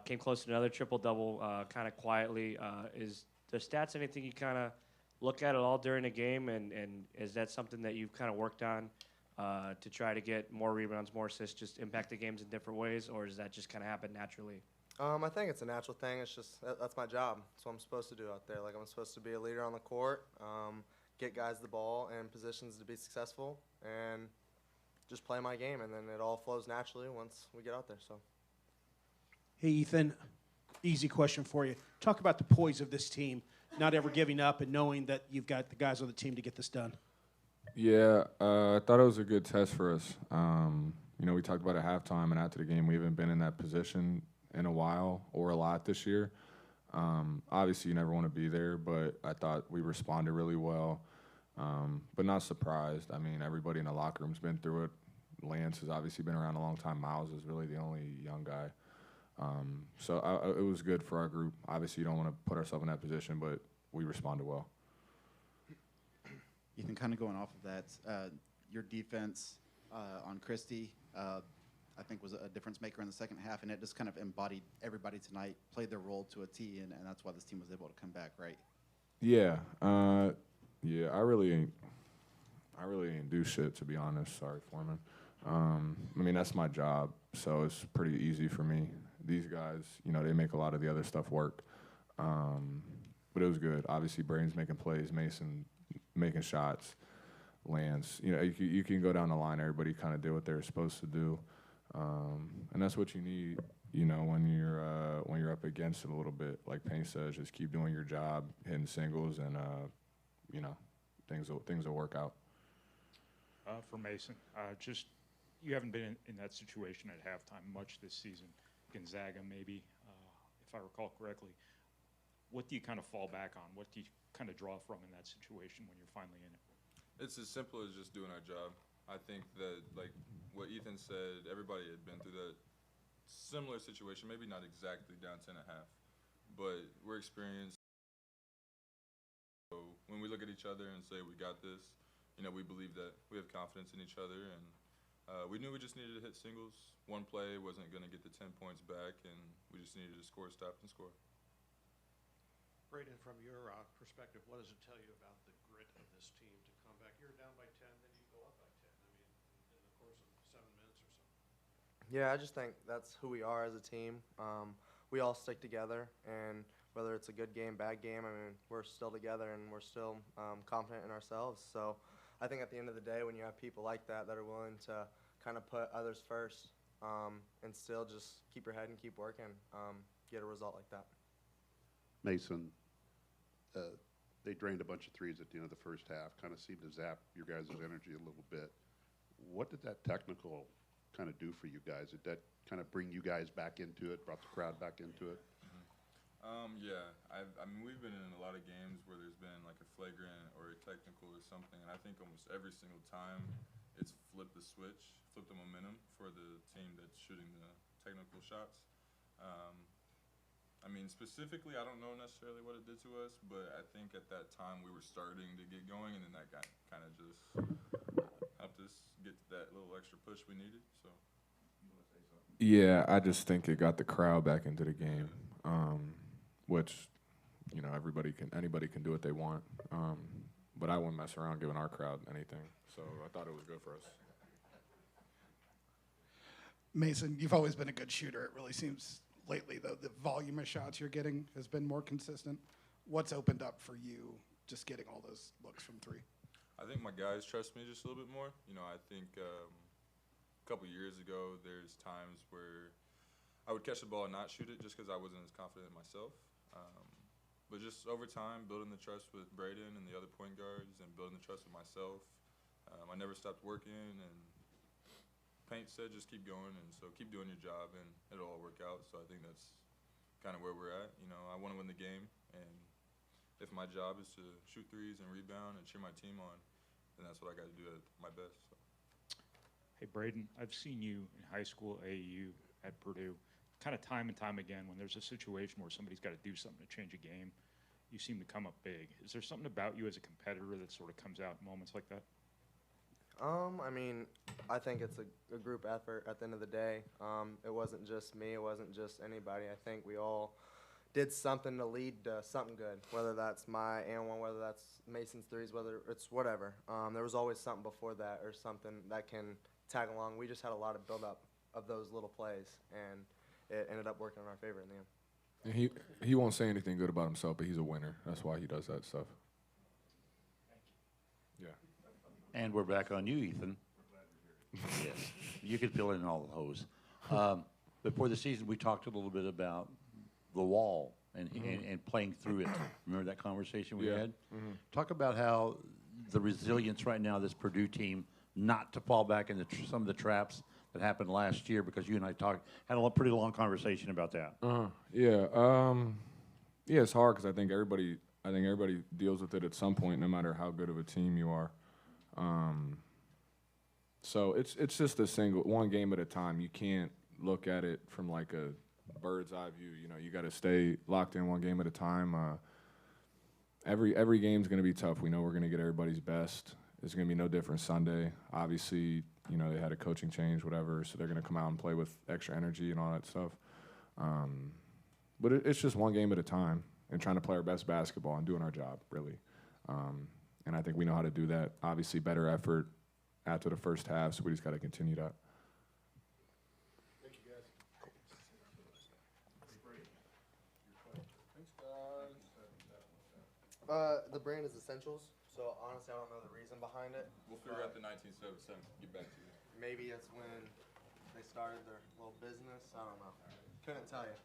Came close to another triple-double kind of quietly. Is the stats anything you kind of look at all during the game, and is that something that you've kind of worked on to try to get more rebounds, more assists, just impact the games in different ways, or does that just kind of happen naturally? I think it's a natural thing. It's just that's my job. That's what I'm supposed to do out there. Like I'm supposed to be a leader on the court, get guys the ball in positions to be successful, and just play my game. And then it all flows naturally once we get out there. So. Hey, Ethan, easy question for you. Talk about the poise of this team, not ever giving up and knowing that you've got the guys on the team to get this done. Yeah, I thought it was a good test for us. We talked about at halftime and after the game, we haven't been in that position in a while or a lot this year. Obviously, you never want to be there, but I thought we responded really well, but not surprised. I mean, everybody in the locker room's been through it. Lance has obviously been around a long time. Miles is really the only young guy. It was good for our group. Obviously, you don't want to put ourselves in that position, but we responded well. Ethan, kind of going off of that, your defense on Christie, I think was a difference maker in the second half, and it just kind of embodied everybody tonight, played their role to a T, and that's why this team was able to come back, right? Yeah, I really ain't do shit, to be honest. Sorry, Foreman. I mean, that's my job, so it's pretty easy for me. These guys, they make a lot of the other stuff work. But it was good. Obviously, Braden's making plays, Mason making shots, Lance. You can go down the line. Everybody kind of did what they were supposed to do, and that's what you need. When you're up against it a little bit, like Payne says, just keep doing your job, hitting singles, and things will work out. For Mason, you haven't been in that situation at halftime much this season. Gonzaga, maybe, if I recall correctly. What do you kind of fall back on? What do you kind of draw from in that situation when you're finally in it? It's as simple as just doing our job. I think that, like what Ethan said, everybody had been through that similar situation, maybe not exactly down 10.5, but we're experienced. So when we look at each other and say we got this, we believe that we have confidence in each other, and we knew we just needed to hit singles. One play wasn't going to get the 10 points back, and we just needed to score, stop, and score. Braden, from your perspective, what does it tell you about the grit of this team to come back? You're down by 10, then you go up by 10. I mean, in the course of 7 minutes or so. Yeah, I just think that's who we are as a team. We all stick together, and whether it's a good game, bad game, I mean, we're still together and we're still confident in ourselves. So I think at the end of the day, when you have people like that are willing to kind of put others first and still just keep your head and keep working, get a result like that. Mason, they drained a bunch of threes at the end of the first half, kind of seemed to zap your guys' energy a little bit. What did that technical kind of do for you guys? Did that kind of bring you guys back into it, brought the crowd back into it? Yeah, I mean, we've been in a lot of games where there's been like a flagrant or a technical or something, and I think almost every single time it's flipped the switch, flipped the momentum for the team that's shooting the technical shots. I mean, specifically, I don't know necessarily what it did to us, but I think at that time we were starting to get going, and then that kind of just helped us get that little extra push we needed. So, you want to say something? Yeah, I just think it got the crowd back into the game, which, anybody can do what they want. But I wouldn't mess around giving our crowd anything, so I thought it was good for us. Mason, you've always been a good shooter. It really seems lately, though, the volume of shots you're getting has been more consistent. What's opened up for you just getting all those looks from three? I think my guys trust me just a little bit more. I think a couple years ago, there's times where I would catch the ball and not shoot it just because I wasn't as confident in myself. But just over time, building the trust with Braden and the other point guards and building the trust with myself, I never stopped working, and Paint said just keep going, and so keep doing your job, and it'll all work out. So I think that's kind of where we're at. I want to win the game, and if my job is to shoot threes and rebound and cheer my team on, then that's what I got to do at my best. So. Hey, Braden, I've seen you in high school, AAU, at Purdue, kind of time and time again when there's a situation where somebody's got to do something to change a game, you seem to come up big. Is there something about you as a competitor that sort of comes out in moments like that? I mean, I think it's a group effort at the end of the day. It wasn't just me. It wasn't just anybody. I think we all did something to lead to something good, whether that's my and one, whether that's Mason's threes, whether it's whatever. There was always something before that or something that can tag along. We just had a lot of build-up of those little plays, and it ended up working in our favor in the end. And he won't say anything good about himself, but he's a winner. That's why he does that stuff. Yeah. And we're back on you, Ethan. Yes, you can fill in all the hose. Before the season, we talked a little bit about the wall and playing through it. Remember that conversation we had? Mm-hmm. Talk about how the resilience right now of this Purdue team not to fall back into some of the traps that happened last year, because you and I had a pretty long conversation about that. Yeah. Yeah, it's hard because I think everybody deals with it at some point, no matter how good of a team you are. So it's just one game at a time. You can't look at it from like a bird's eye view. You know, you got to stay locked in one game at a time. Every game's going to be tough. We know we're going to get everybody's best. It's going to be no different Sunday. Obviously, you know, they had a coaching change, whatever, so they're going to come out and play with extra energy and all that stuff. But it's just one game at a time and trying to play our best basketball and doing our job, really. And I think we know how to do that. Obviously, better effort after the first half, so we just got to continue that. Thank you, guys. The brand is Essentials, so honestly, I don't know the reason behind it. We'll figure out the 1977. Get back to you. Maybe it's when they started their little business. I don't know. Couldn't tell you.